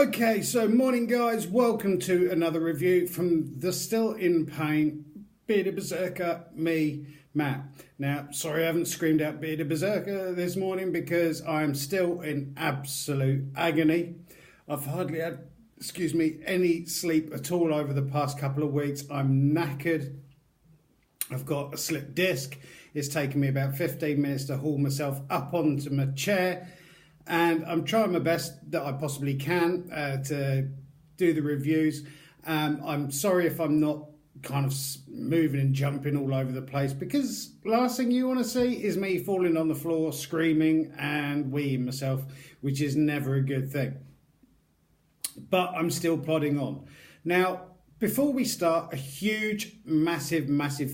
Okay, so morning guys, welcome to another review from the still in pain Bearded Berserker, me, Matt. Now, sorry I haven't screamed out Bearded Berserker this morning because I'm still in absolute agony. I've hardly had, any sleep at all over the past couple of weeks. I'm knackered. I've got a slipped disc. It's taken me about 15 minutes to haul myself up onto my chair. And I'm trying my best that I possibly can to do the reviews. I'm sorry if I'm not kind of moving and jumping all over the place, because last thing you want to see is me falling on the floor, screaming and weeing myself, which is never a good thing. But I'm still plodding on. Now, before we start, a huge, massive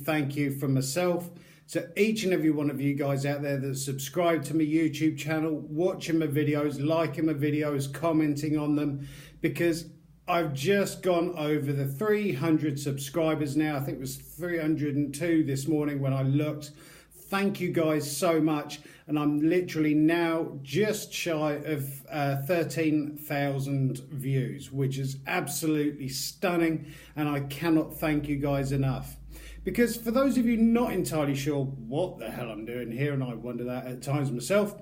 thank you from myself to each and every one of you guys out there that subscribe to my YouTube channel, watching my videos, liking my videos, commenting on them, because I've just gone over the 300 subscribers now. I think it was 302 this morning when I looked. Thank you guys so much. And I'm literally now just shy of 13,000 views, which is absolutely stunning. And I cannot thank you guys enough. Because for those of you not entirely sure what the hell I'm doing here, and I wonder that at times myself,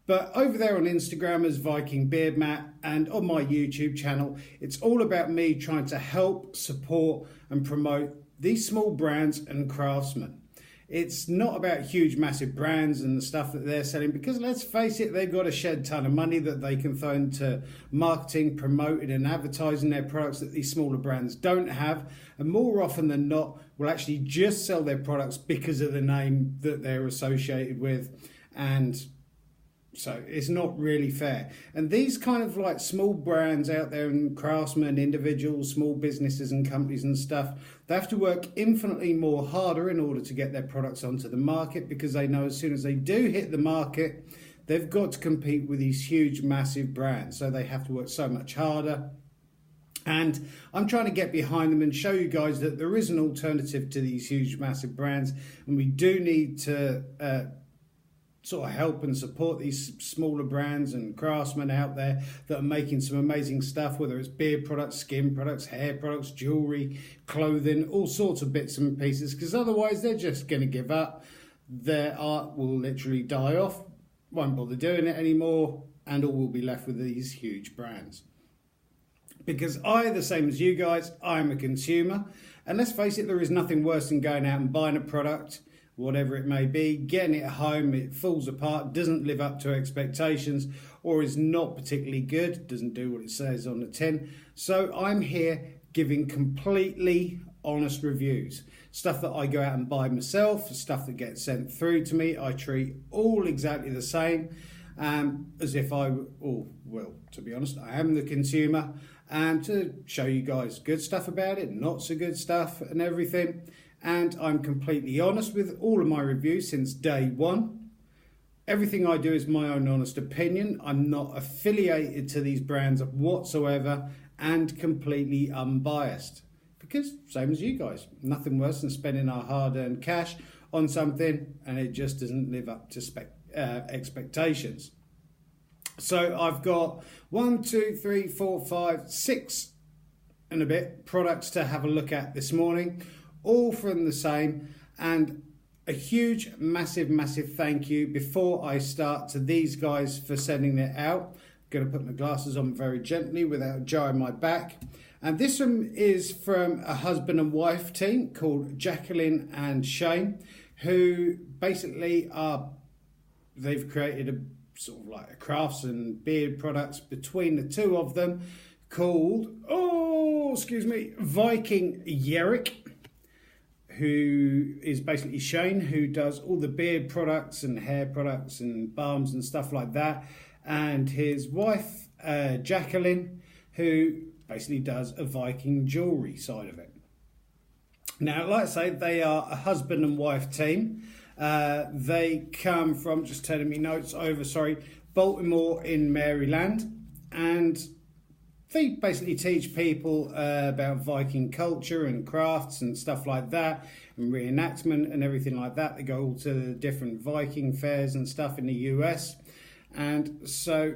but over there on Instagram as Viking Beard Matt, and on my YouTube channel, it's all about me trying to help, support and promote these small brands and craftsmen. It's not about huge, massive brands and the stuff that they're selling, because let's face it, they've got a shed ton of money that they can throw into marketing, promoting and advertising their products that these smaller brands don't have. And more often than not, will actually just sell their products because of the name that they're associated with. And so it's not really fair. And these kind of like small brands out there, and craftsmen, individuals, small businesses and companies and stuff, they have to work infinitely more harder in order to get their products onto the market, because they know as soon as they do hit the market, they've got to compete with these huge, massive brands. So they have to work so much harder. And I'm trying to get behind them and show you guys that there is an alternative to these huge, massive brands. And we do need to sort of help and support these smaller brands and craftsmen out there that are making some amazing stuff, whether it's beard products, skin products, hair products, jewelry, clothing, all sorts of bits and pieces, because otherwise they're just going to give up. Their art will literally die off, won't bother doing it anymore, and all will be left with these huge brands. Because I, the same as you guys, I'm a consumer, and let's face it, there is nothing worse than going out and buying a product, whatever it may be, getting it home, it falls apart, doesn't live up to expectations, or is not particularly good, doesn't do what it says on the tin. So I'm here giving completely honest reviews. Stuff that I go out and buy myself, stuff that gets sent through to me, I treat all exactly the same, as if to be honest, I am the consumer, and to show you guys good stuff about it, not so good stuff and everything. And I'm completely honest with all of my reviews since day one. Everything I do is my own honest opinion. I'm not affiliated to these brands whatsoever, and completely unbiased. Because same as you guys, nothing worse than spending our hard-earned cash on something and it just doesn't live up to expectations. So I've got 6 and a bit products to have a look at this morning, all from the same. And a huge, massive thank you before I start to these guys for sending it out. I'm going to put my glasses on very gently without jarring my back. And this one is from a husband and wife team called Jacqueline and Shane, who basically they've created a sort of like a crafts and beard products between the two of them called, Viking Jerk, who is basically Shane, who does all the beard products and hair products and balms and stuff like that, and his wife Jacqueline, who basically does a Viking jewelry side of it. Now, like I say, they are a husband and wife team. They come from, just turning me notes over, Baltimore in Maryland, and they basically teach people about Viking culture and crafts and stuff like that, and reenactment and everything like that. They go all to the different Viking fairs and stuff in the US. And so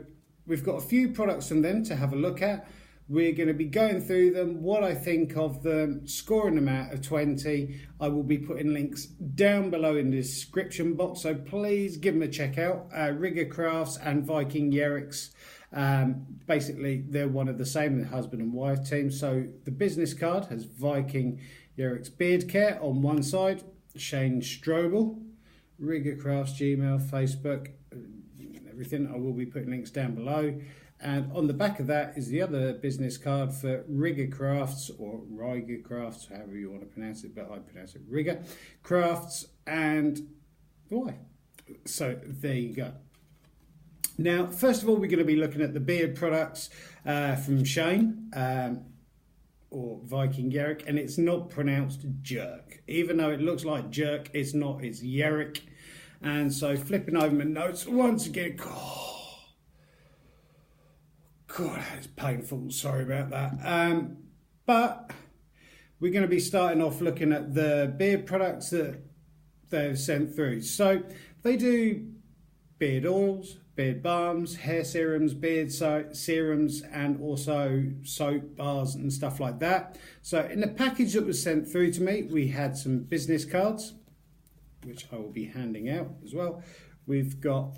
we've got a few products from them to have a look at. We're going to be going through them, what I think of them, scoring them out of 20. I will be putting links down below in the description box, so please give them a check out. Rigr Crafts and Viking Jerks. Basically, they're one of the same, the husband and wife team. So the business card has Viking Jerk's Beard Care on one side, Shane Strobel, Rigr Crafts, Gmail, Facebook, everything. I will be putting links down below. And on the back of that is the other business card for Rigr Crafts, or Rigr Crafts, however you want to pronounce it, but I pronounce it Rigr Crafts and why. So there you go. Now, first of all, we're going to be looking at the beard products from Shane, or Viking Jerk, and it's not pronounced jerk. Even though it looks like jerk, it's not, it's Jerk. And so flipping over my notes once again, God, that's painful. Sorry about that. But we're going to be starting off looking at the beard products that they've sent through. So they do beard oils, beard balms, hair serums, beard serums, and also soap bars and stuff like that. So in the package that was sent through to me, we had some business cards, which I will be handing out as well. We've got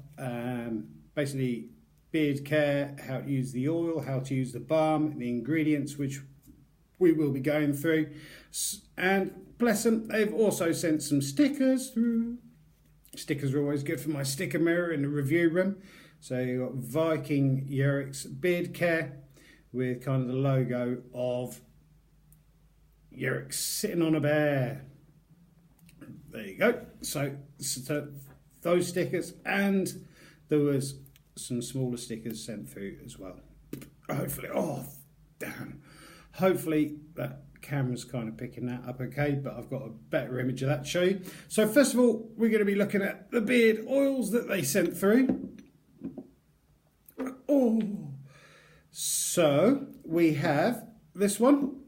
basically beard care, how to use the oil, how to use the balm, the ingredients, which we will be going through. And bless them, they've also sent some stickers through. Stickers are always good for my sticker mirror in the review room. So you've got Viking Jerk's Beard Care with kind of the logo of Jerk sitting on a bear. There you go. So those stickers, and there was some smaller stickers sent through as well. Hopefully, oh damn, hopefully that camera's kind of picking that up okay, but I've got a better image of that to show you. So first of all, we're going to be looking at the beard oils that they sent through. Oh, so we have this one,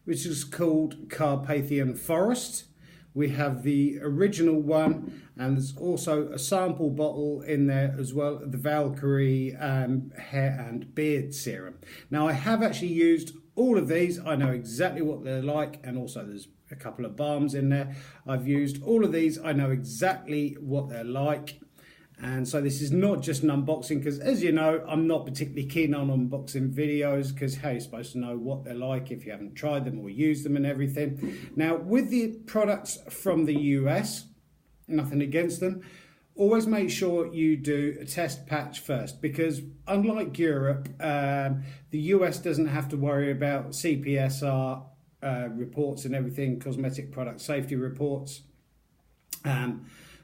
which is called Carpathian Forest. We have the original one, and there's also a sample bottle in there as well, the Valkyrie hair and beard serum. Now, I have actually used all of these. I know exactly what they're like, and also there's a couple of balms in there. I've used all of these. I know exactly what they're like. And so this is not just an unboxing, because as you know, I'm not particularly keen on unboxing videos, because how you're supposed to know what they're like if you haven't tried them or used them and everything. Now, with the products from the US, nothing against them, always make sure you do a test patch first, because unlike Europe, the US doesn't have to worry about CPSR reports and everything, cosmetic product safety reports.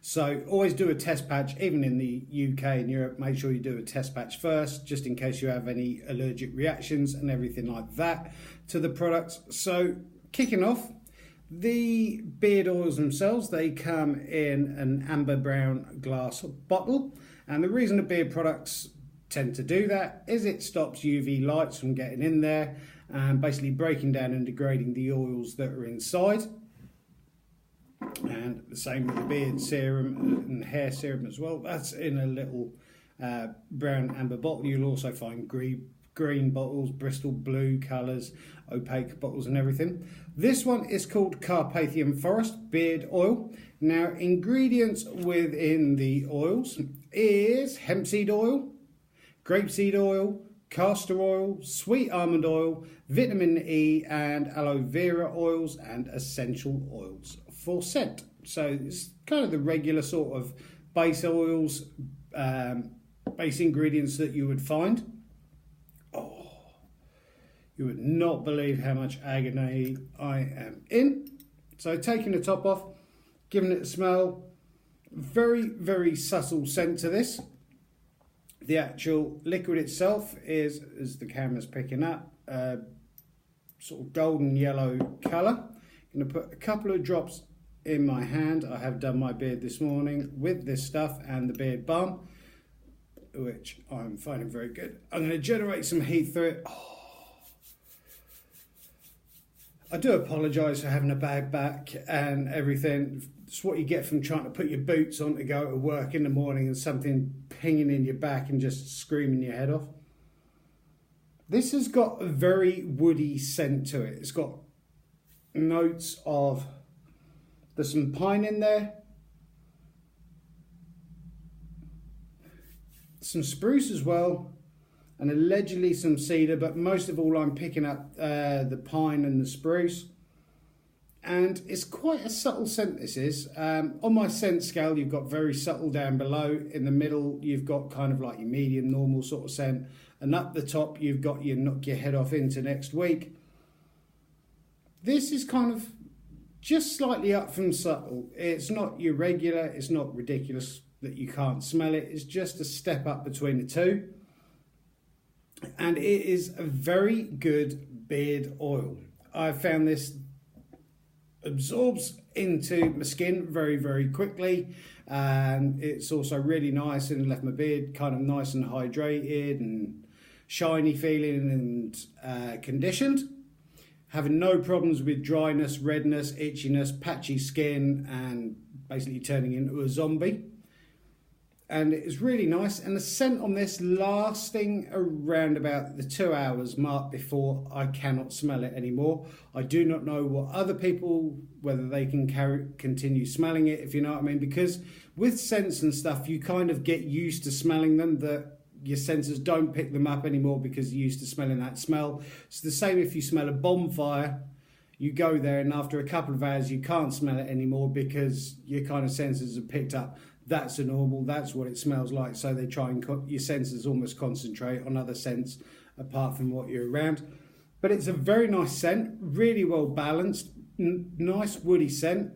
So always do a test patch, even in the UK and Europe, make sure you do a test patch first, just in case you have any allergic reactions and everything like that to the products. So kicking off, the beard oils themselves, they come in an amber brown glass bottle. And the reason the beard products tend to do that is it stops UV lights from getting in there and basically breaking down and degrading the oils that are inside. And the same with the beard serum and hair serum as well. That's in a little brown amber bottle. You'll also find green bottles, Bristol blue colours, opaque bottles and everything. This one is called Carpathian Forest Beard Oil. Now, ingredients within the oils is hemp seed oil, grapeseed oil, castor oil, sweet almond oil, vitamin E and aloe vera oils, and essential oils for scent. So it's kind of the regular sort of base oils, base ingredients that you would find. Oh, you would not believe how much agony I am in. So taking the top off, giving it a smell, very, very subtle scent to this. The actual liquid itself is, as the camera's picking up, sort of golden yellow colour. I'm going to put a couple of drops in my hand. I have done my beard this morning with this stuff and the beard balm, which I'm finding very good. I'm going to generate some heat through it. Oh. I do apologise for having a bad back and everything. It's what you get from trying to put your boots on to go to work in the morning and something pinging in your back and just screaming your head off. This has got a very woody scent to it. It's got notes of, there's some pine in there, some spruce as well, and allegedly some cedar, but most of all I'm picking up the pine and the spruce. And it's quite a subtle scent, this is. On my scent scale, you've got very subtle down below. In the middle, you've got kind of like your medium, normal sort of scent. And up the top, you've got your knock your head off into next week. This is kind of just slightly up from subtle. It's not your regular, it's not ridiculous that you can't smell it. It's just a step up between the two. And it is a very good beard oil. I found this absorbs into my skin very, very quickly, and it's also really nice and left my beard kind of nice and hydrated and shiny feeling and conditioned, having no problems with dryness, redness, itchiness, patchy skin, and basically turning into a zombie. And it's really nice, and the scent on this lasting around about the 2 hours mark before I cannot smell it anymore. I do not know what other people, whether they can continue smelling it, if you know what I mean, because with scents and stuff you kind of get used to smelling them, that your senses don't pick them up anymore because you're used to smelling that smell. It's the same if you smell a bonfire. You go there and after a couple of hours you can't smell it anymore because your kind of senses have picked up that's a normal, that's what it smells like. So they try and your senses almost concentrate on other scents apart from what you're around. But it's a very nice scent, really well balanced, nice woody scent.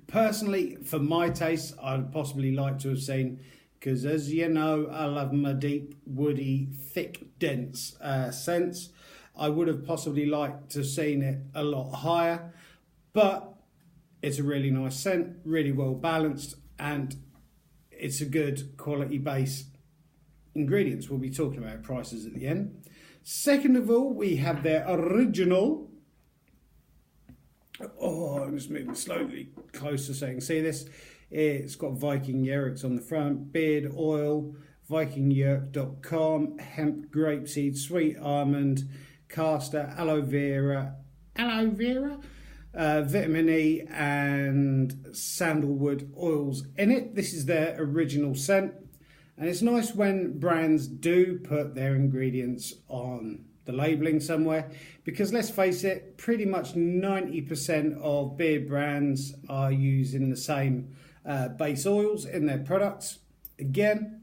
Personally, for my taste, I'd possibly like to have seen, because as you know, I love my deep, woody, thick, dense scents. I would have possibly liked to have seen it a lot higher, but it's a really nice scent, really well balanced, and it's a good quality base ingredients. We'll be talking about prices at the end. Second of all, we have their original. Oh, I'm just moving slowly closer so you can see this. It's got Viking Jerks on the front, beard oil, vikingjerk.com, hemp, grapeseed, sweet almond, castor, aloe vera, vitamin E and sandalwood oils in it. This is their original scent, and it's nice when brands do put their ingredients on the labelling somewhere, because let's face it, pretty much 90% of beard brands are using the same base oils in their products. Again,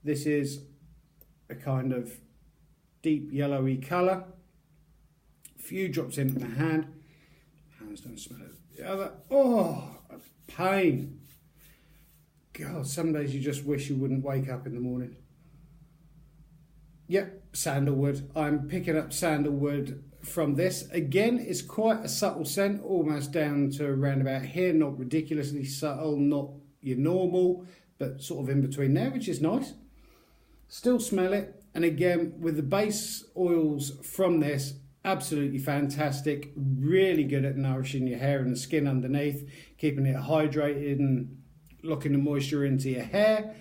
this is a kind of deep yellowy colour. A few drops into my hand. Hands don't smell it. The other, oh, a pain. God, some days you just wish you wouldn't wake up in the morning. Yep, sandalwood. I'm picking up sandalwood from this. Again, it's quite a subtle scent, almost down to around about here. Not ridiculously subtle, not your normal, but sort of in between there, which is nice. Still smell it. And again, with the base oils from this, absolutely fantastic. Really good at nourishing your hair and the skin underneath, keeping it hydrated and locking the moisture into your hair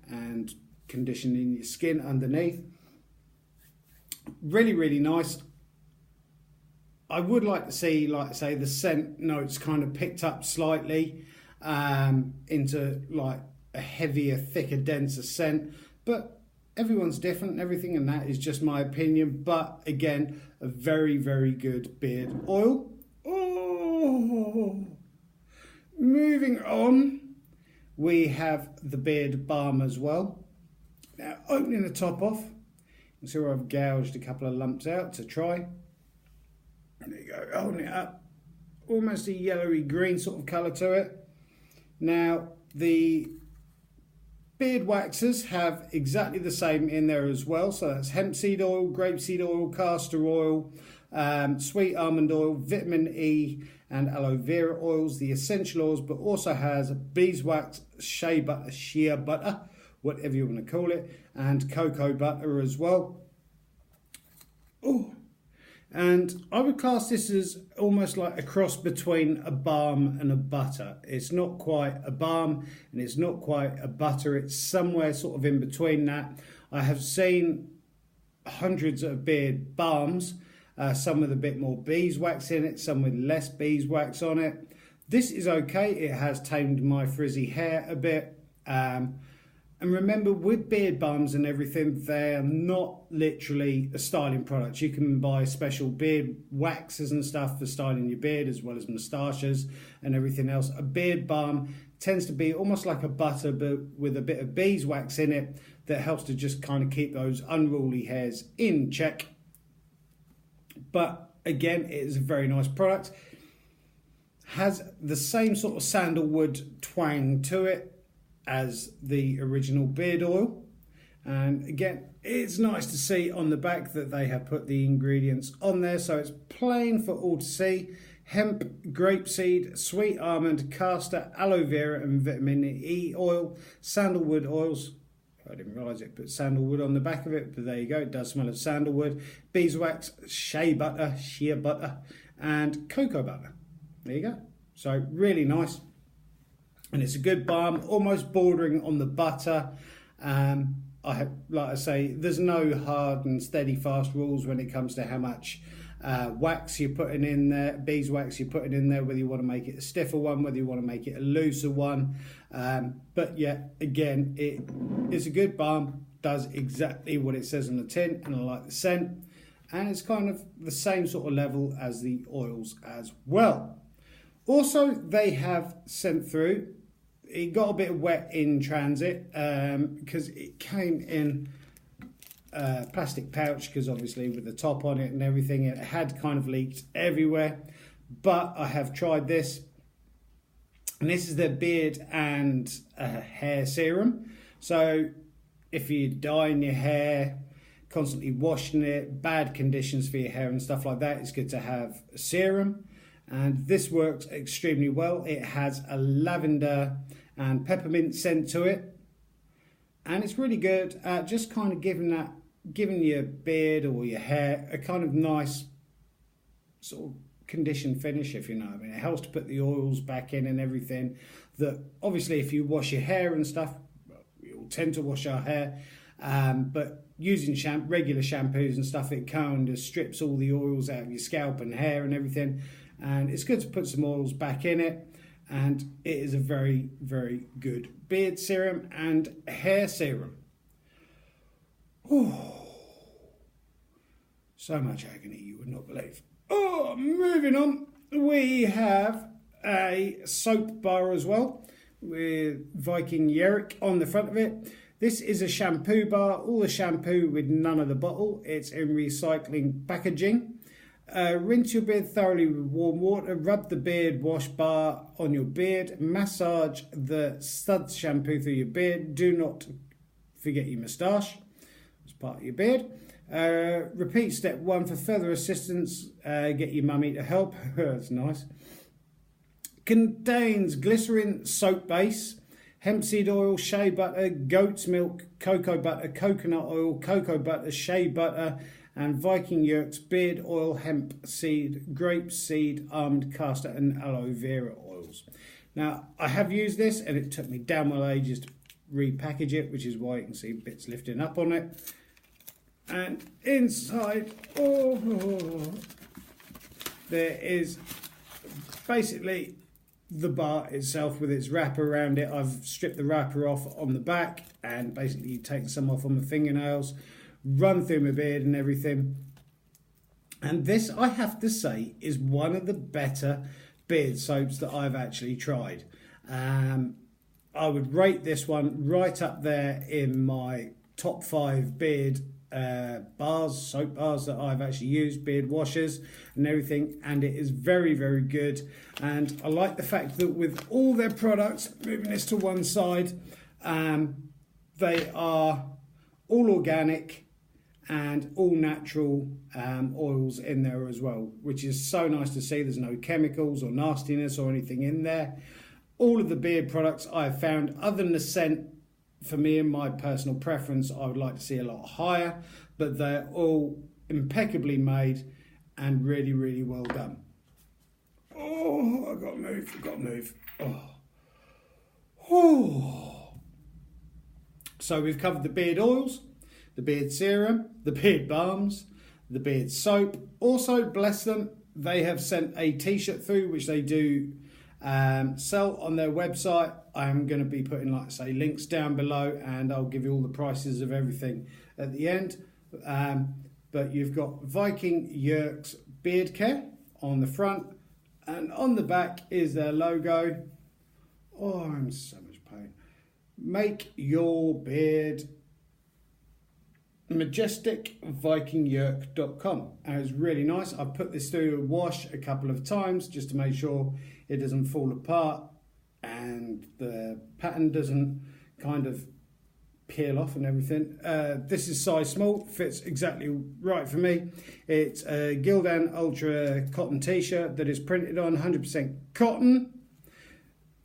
and conditioning your skin underneath. Really, really nice. I would like to see, like I say, the scent notes kind of picked up slightly into like a heavier, thicker, denser scent. But everyone's different and everything, and that is just my opinion. But again, a very, very good beard oil. Oh, moving on, we have the beard balm as well. Now, opening the top off, you can see where I've gouged a couple of lumps out to try. And there you go, holding it up. Almost a yellowy green sort of colour to it. Now, the beard waxes have exactly the same in there as well. So that's hemp seed oil, grapeseed oil, castor oil, sweet almond oil, vitamin E and aloe vera oils, the essential oils, but also has beeswax, shea butter, shea butter, whatever you want to call it, and cocoa butter as well. Oh, and I would class this as almost like a cross between a balm and a butter. It's not quite a balm and it's not quite a butter. It's somewhere sort of in between that. I have seen hundreds of beard balms, some with a bit more beeswax in it, some with less beeswax on it. This is okay. It has tamed my frizzy hair a bit. And remember, with beard balms and everything, they're not literally a styling product. You can buy special beard waxes and stuff for styling your beard, as well as moustaches and everything else. A beard balm tends to be almost like a butter, but with a bit of beeswax in it that helps to just kind of keep those unruly hairs in check. But again, it is a very nice product. Has the same sort of sandalwood twang to it as the original beard oil, and again, it's nice to see on the back that they have put the ingredients on there, so it's plain for all to see. Hemp, grapeseed, sweet almond, castor, aloe vera and vitamin E oil, sandalwood oils. I didn't realise it put sandalwood on the back of it, but there you go, it does smell of sandalwood. Beeswax, shea butter, and cocoa butter. There you go. So really nice. And it's a good balm, almost bordering on the butter. Like I say, there's no hard and steady fast rules when it comes to how much wax you're putting in there, beeswax you're putting in there, whether you want to make it a stiffer one, whether you want to make it a looser one. But yeah, again, it is a good balm, does exactly what it says on the tin, and I like the scent. And it's kind of the same sort of level as the oils as well. Also, they have sent through, it got a bit wet in transit because it came in a plastic pouch, because obviously with the top on it and everything, it had kind of leaked everywhere. But I have tried this, and this is their beard and hair serum. So if you're dyeing your hair, constantly washing it, bad conditions for your hair and stuff like that, it's good to have a serum. And this works extremely well. It has a lavender and peppermint scent to it, and it's really good at just kind of giving your beard or your hair a kind of nice sort of conditioned finish, if you know what I mean. It helps to put the oils back in and everything. That obviously, if you wash your hair and stuff, well, we all tend to wash our hair, but using regular shampoos and stuff, it kind of strips all the oils out of your scalp and hair and everything. And it's good to put some oils back in it, and it is a very, very good beard serum and hair serum. Oh, so much agony you would not believe. Oh, moving on, we have a soap bar as well with Viking Jerk on the front of it. This is a shampoo bar, all the shampoo with none of the bottle. It's in recycling packaging. Rinse your beard thoroughly with warm water. Rub the beard wash bar on your beard. Massage the Suds shampoo through your beard. Do not forget your moustache as part of your beard. Repeat step 1 for further assistance. Get your mummy to help. That's nice. Contains glycerin soap base, hemp seed oil, shea butter, goat's milk, cocoa butter, coconut oil, cocoa butter, shea butter, and Viking Jerk's beard oil, hemp seed, grape seed, almond, castor and aloe vera oils. Now, I have used this, and it took me damn well ages to repackage it, which is why you can see bits lifting up on it. And inside, there is basically the bar itself with its wrapper around it. I've stripped the wrapper off on the back and basically taken some off on my fingernails, run through my beard and everything. And this, I have to say, is one of the better beard soaps that I've actually tried. I would rate this one right up there in my top 5 beard soap bars that I've actually used, beard washers and everything, and it is very, very good. And I like the fact that with all their products, moving this to one side, they are all organic and all natural oils in there as well, which is so nice to see. There's no chemicals or nastiness or anything in there. All of the beard products I have found, other than the scent, for me and my personal preference, I would like to see a lot higher, but they're all impeccably made and really, really well done. Oh, I've got to move. Oh. So we've covered the beard oils. the beard serum, the beard balms, the beard soap. Also, bless them, they have sent a t-shirt through, which they do sell on their website. I'm going to be putting, like I say, links down below, and I'll give you all the prices of everything at the end. But you've got Viking Jerk's beard care on the front, and on the back is their logo. Oh, I'm in so much pain. Make your beard majestic, vikingjerk.com, and it's really nice. I've put this through a wash a couple of times just to make sure it doesn't fall apart and the pattern doesn't kind of peel off and everything. This is size small, fits exactly right for me. It's a Gildan Ultra cotton t-shirt that is printed on 100% cotton.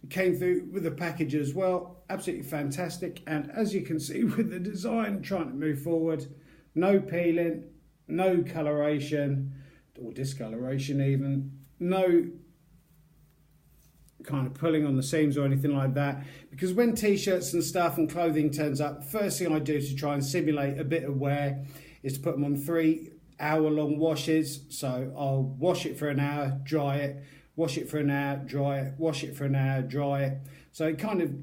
It came through with a package as well, absolutely fantastic. And as you can see with the design, trying to move forward, no peeling, no coloration or discoloration even, no kind of pulling on the seams or anything like that, because when t-shirts and stuff and clothing turns up, first thing I do to try and simulate a bit of wear is to put them on 3-hour-long washes. So I'll wash it for an hour, dry it, wash it for an hour, dry it, wash it for an hour, dry it. So it kind of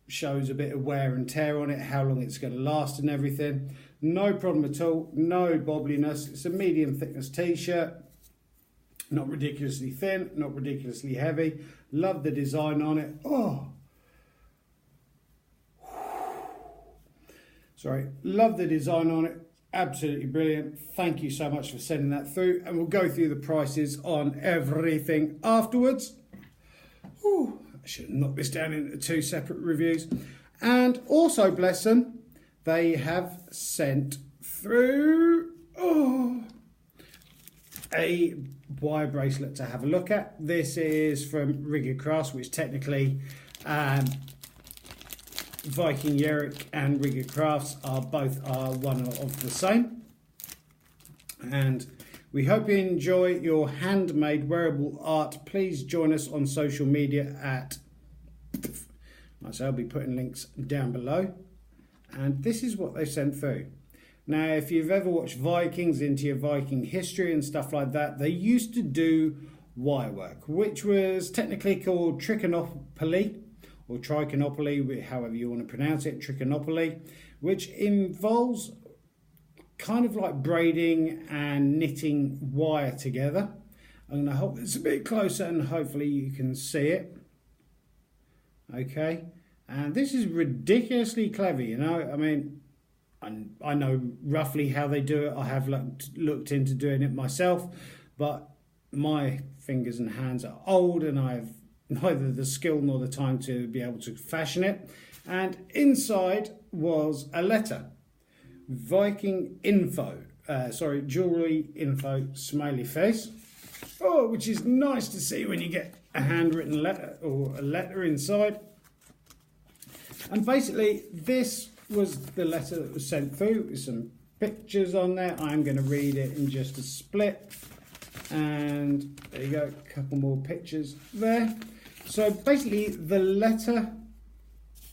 shows a bit of wear and tear on it, how long it's going to last and everything. No problem at all, no bobbliness. It's a medium thickness t-shirt. Not ridiculously thin, not ridiculously heavy. Love the design on it. Oh, sorry. Love the design on it. Absolutely brilliant. Thank you so much for sending that through. And we'll go through the prices on everything afterwards. Ooh, I should have knocked this down into 2 separate reviews. And also, bless them, they have sent through a wire bracelet to have a look at. This is from Rigr Crafts, which technically Viking Jerk and Rigr Crafts are one of the same. And we hope you enjoy your handmade wearable art. Please join us on social media at, I'll be putting links down below. And this is what they sent through. Now, if you've ever watched Vikings, into your Viking history and stuff like that, they used to do wire work, which was technically called trichinopoly, or trichinopoly, however you want to pronounce it, trichinopoly, which involves kind of like braiding and knitting wire together. I'm going to hold this a bit closer and hopefully you can see it. Okay, and this is ridiculously clever, you know. I mean, I know roughly how they do it. I have looked into doing it myself, but my fingers and hands are old and I have neither the skill nor the time to be able to fashion it. And inside was a letter. Viking info, jewelry info, smiley face. Oh, which is nice to see when you get a handwritten letter or a letter inside. And basically this was the letter that was sent through with some pictures on there. I'm going to read it in just a split. And there you go, a couple more pictures there. So basically the letter,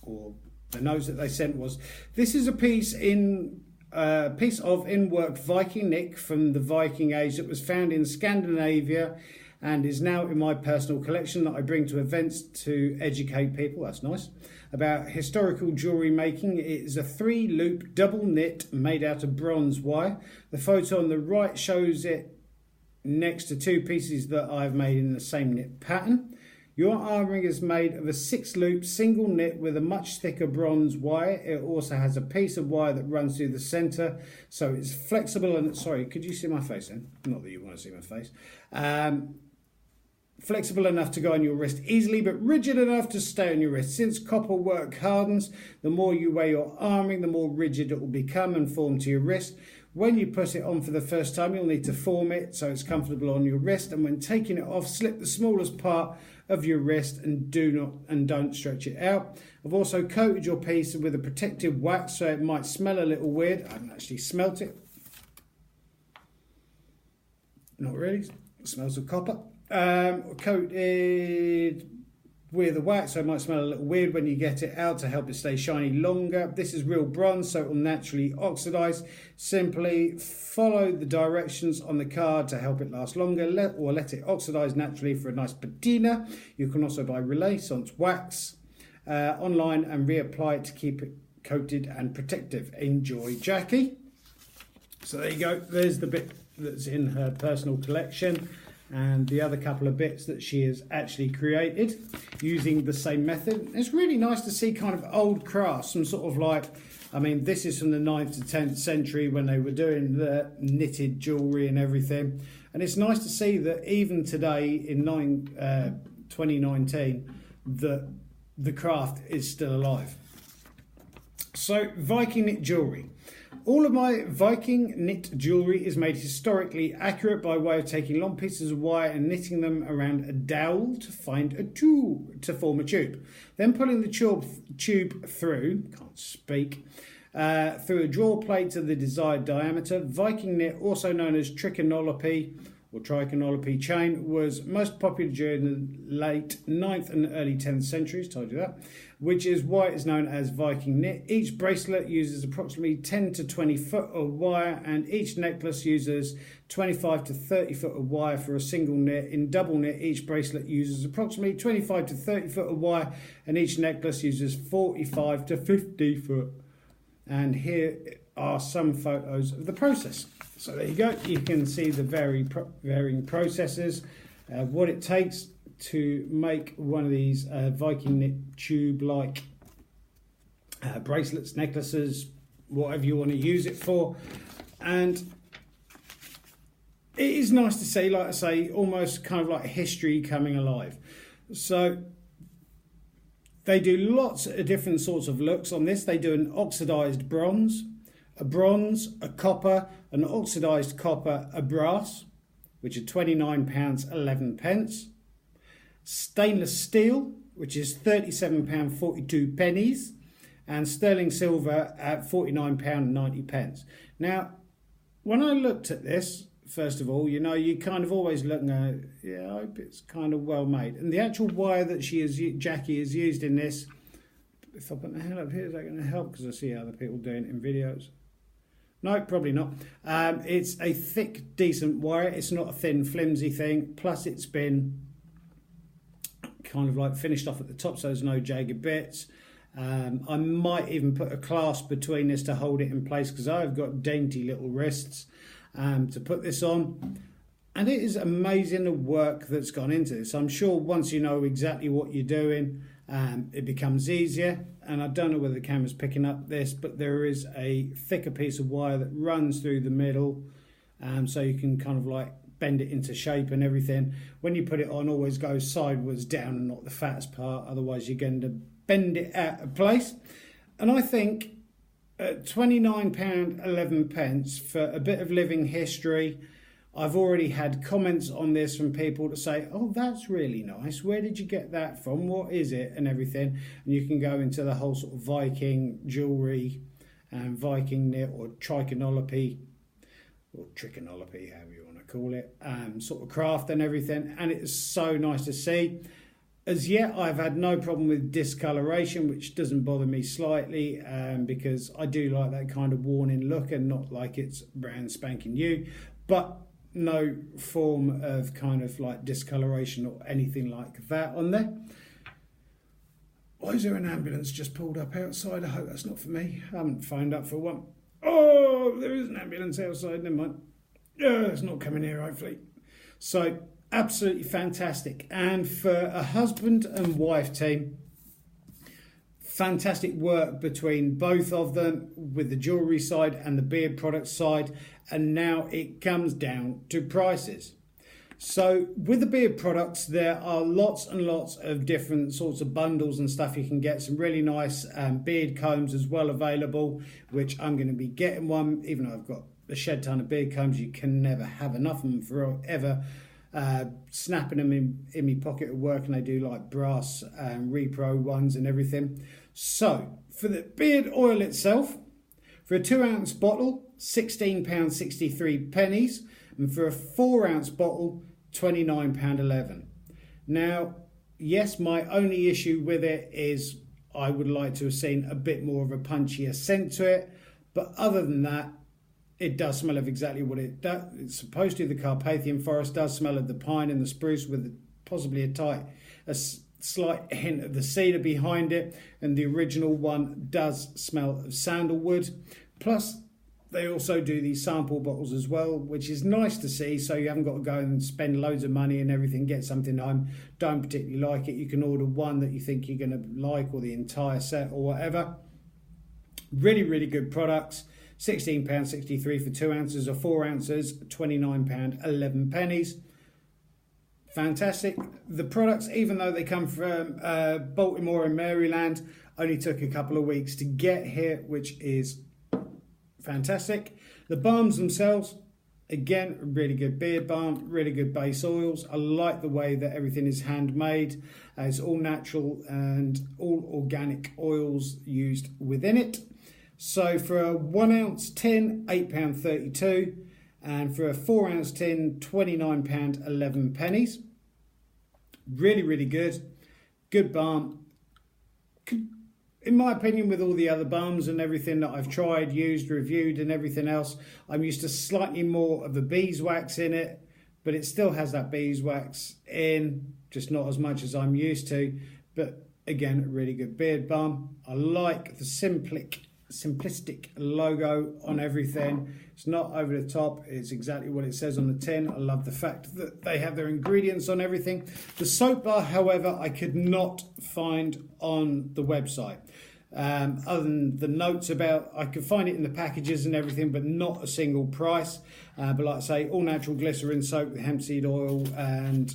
or the notes that they sent was, this is a piece of in-work Viking nick from the Viking age that was found in Scandinavia and is now in my personal collection that I bring to events to educate people, that's nice, about historical jewellery making. It is a 3-loop double knit made out of bronze wire. The photo on the right shows it next to 2 pieces that I've made in the same knit pattern. Your arm ring is made of a 6-loop single knit with a much thicker bronze wire. It also has a piece of wire that runs through the centre, so it's flexible and, sorry, could you see my face then? Not that you want to see my face. Flexible enough to go on your wrist easily, but rigid enough to stay on your wrist. Since copper work hardens, the more you wear your arm ring, the more rigid it will become and form to your wrist. When you put it on for the first time, you'll need to form it so it's comfortable on your wrist. And when taking it off, slip the smallest part of your wrist and don't stretch it out. I've also coated your piece with a protective wax so it might smell a little weird. I haven't actually smelt it. Not really. It smells of copper. Coated with a wax, so it might smell a little weird when you get it out, to help it stay shiny longer. This is real bronze, so it will naturally oxidize. Simply follow the directions on the card to help it last longer, let it oxidize naturally for a nice patina. You can also buy Renaissance wax online and reapply it to keep it coated and protective. Enjoy, Jackie. So there you go, there's the bit that's in her personal collection, and the other couple of bits that she has actually created using the same method. It's really nice to see kind of old crafts, some sort of like, I mean, this is from the 9th to 10th century when they were doing the knitted jewellery and everything. And it's nice to see that even today in 2019, that the craft is still alive. So, Viking knit jewellery. All of my Viking knit jewellery is made historically accurate by way of taking long pieces of wire and knitting them around a dowel to find a tube, to form a tube. Then pulling the tube through, can't speak, through a draw plate to the desired diameter. Viking knit, also known as trichinolepy or trichinolepy chain, was most popular during the late 9th and early 10th centuries, told you that, which is why it is known as Viking knit. Each bracelet uses approximately 10 to 20 foot of wire, and each necklace uses 25 to 30 foot of wire for a single knit. In double knit, each bracelet uses approximately 25 to 30 foot of wire, and each necklace uses 45 to 50 foot. And here are some photos of the process. So there you go, you can see the varying processes, what it takes to make one of these Viking knit tube-like bracelets, necklaces, whatever you want to use it for. And it is nice to see, like I say, almost kind of like history coming alive. So they do lots of different sorts of looks on this. They do an oxidized bronze, a copper, an oxidized copper, a brass, which are £29.11. Stainless steel, which is £37.42, and sterling silver at £49.90. Now, when I looked at this, first of all, you know, you kind of always look and go, yeah, I hope it's kind of well made. And the actual wire that Jackie has used in this, if I put my hand up here, is that going to help? Because I see other people doing it in videos. No, probably not. It's a thick, decent wire. It's not a thin, flimsy thing. Plus, it's been kind of like finished off at the top, so there's no jagged bits. I might even put a clasp between this to hold it in place, because I've got dainty little wrists to put this on. And it is amazing the work that's gone into this. I'm sure once you know exactly what you're doing, it becomes easier. And I don't know whether the camera's picking up this, but there is a thicker piece of wire that runs through the middle, so you can kind of like bend it into shape and everything. When you put it on, always go sideways down and not the fattest part, otherwise you're going to bend it out of place. And I think at £29.11 for a bit of living history, I've already had comments on this from people to say, oh, that's really nice. Where did you get that from? What is it? And everything. And you can go into the whole sort of Viking jewellery and Viking knit or trichinolepy, or trichinolepy, however you want to call it, sort of craft and everything. And it's so nice to see. As yet, I've had no problem with discoloration, which doesn't bother me slightly, because I do like that kind of worn-in look and not like it's brand spanking new. But no form of kind of like discoloration or anything like that on there. Why is there an ambulance just pulled up outside? I hope that's not for me. I haven't phoned up for one. Oh, there is an ambulance outside. Never mind. It's not coming here, hopefully. So, absolutely fantastic. And for a husband and wife team, fantastic work between both of them with the jewellery side and the beard product side. And now it comes down to prices. So with the beard products, there are lots and lots of different sorts of bundles and stuff you can get. Some really nice beard combs as well available, which I'm going to be getting one. Even though I've got a shed ton of beard combs, you can never have enough of them forever. Snapping them in my pocket at work, and they do like brass repro ones and everything. So for the beard oil itself, for a 2-ounce bottle, £16.63, and for a 4-ounce bottle, £29.11. Now, Yes, my only issue with it is I would like to have seen a bit more of a punchier scent to it. But other than that, it does smell of exactly what it does. It's supposed to. The Carpathian forest does smell of the pine and the spruce with possibly a slight hint of the cedar behind it. And the original one does smell of sandalwood. Plus, they also do these sample bottles as well, which is nice to see. So you haven't got to go and spend loads of money and everything, get something home, don't particularly like it. You can order one that you think you're going to like, or the entire set or whatever. Really, really good products. £16.63 for 2 ounces, or 4 ounces, £29.11. Fantastic. The products, even though they come from Baltimore and Maryland, only took a couple of weeks to get here, which is fantastic. The balms themselves, again, really good beard balm, really good base oils. I like the way that everything is handmade. It's all natural and all organic oils used within it. So for a 1 ounce tin, £8.32, and for a 4 ounce tin, £29.11. Really, really good. Good balm. In my opinion, with all the other balms and everything that I've tried, used, reviewed and everything else, I'm used to slightly more of the beeswax in it, but it still has that beeswax in, just not as much as I'm used to. But again, a really good beard balm. I like the simplistic logo on everything. It's not over the top, it's exactly what it says on the tin. I love the fact that they have their ingredients on everything. The soap bar, however, I could not find on the website. Other than the notes about, I could find it in the packages and everything, but not a single price. But like I say, all natural glycerin soap with hemp seed oil and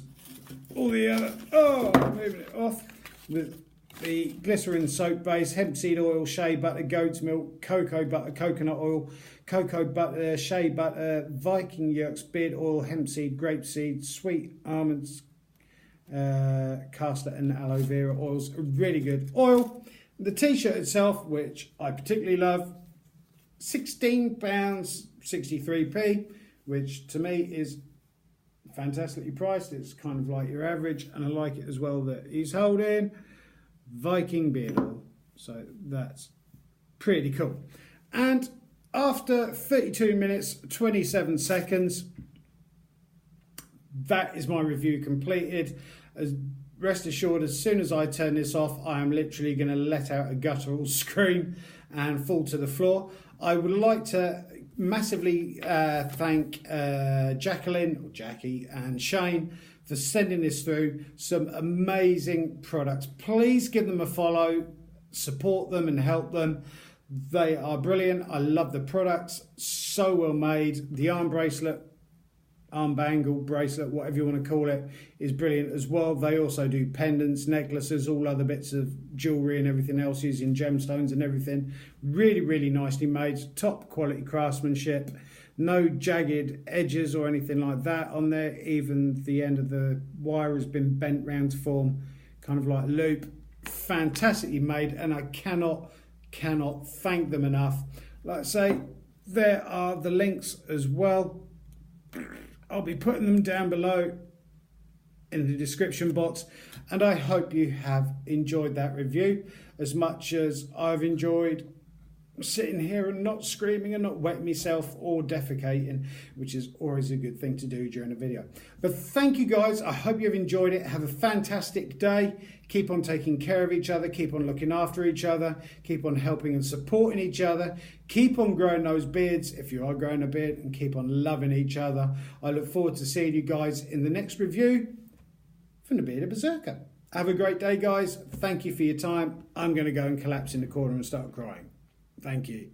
all the other, moving it off, with the glycerin soap base, hemp seed oil, shea butter, goat's milk, cocoa butter, coconut oil, cocoa butter, shea butter, Viking Jerk, beard oil, hemp seed, grape seed, sweet almonds, castor and aloe vera oils. A really good oil. The t-shirt itself, which I particularly love, £16.63, which to me is fantastically priced. It's kind of like your average, and I like it as well that he's holding Viking beard oil, so that's pretty cool. And after 32 minutes 27 seconds, that is my review completed. Rest assured, as soon as I turn this off, I am literally going to let out a guttural scream and fall to the floor. I would like to massively thank Jackie and Shane for sending this through. Some amazing products. Please give them a follow, support them and help them. They are brilliant. I love the products, so well made. The arm bracelet, arm bangle, bracelet, whatever you want to call it, is brilliant as well. They also do pendants, necklaces, all other bits of jewellery and everything else using gemstones and everything. Really, really nicely made, top quality craftsmanship. No jagged edges or anything like that on there. Even the end of the wire has been bent round to form kind of like a loop. Fantastically made, and I cannot thank them enough. Like I say, there are the links as well. I'll be putting them down below in the description box, and I hope you have enjoyed that review as much as I've enjoyed sitting here and not screaming and not wetting myself or defecating, which is always a good thing to do during a video. But thank you guys, I hope you've enjoyed it. Have a fantastic day. Keep on taking care of each other, keep on looking after each other, keep on helping and supporting each other, keep on growing those beards if you are growing a beard, and keep on loving each other. I look forward to seeing you guys in the next review from the Bearded Berserker. Have a great day, guys. Thank you for your time. I'm going to go and collapse in the corner and start crying. Thank you.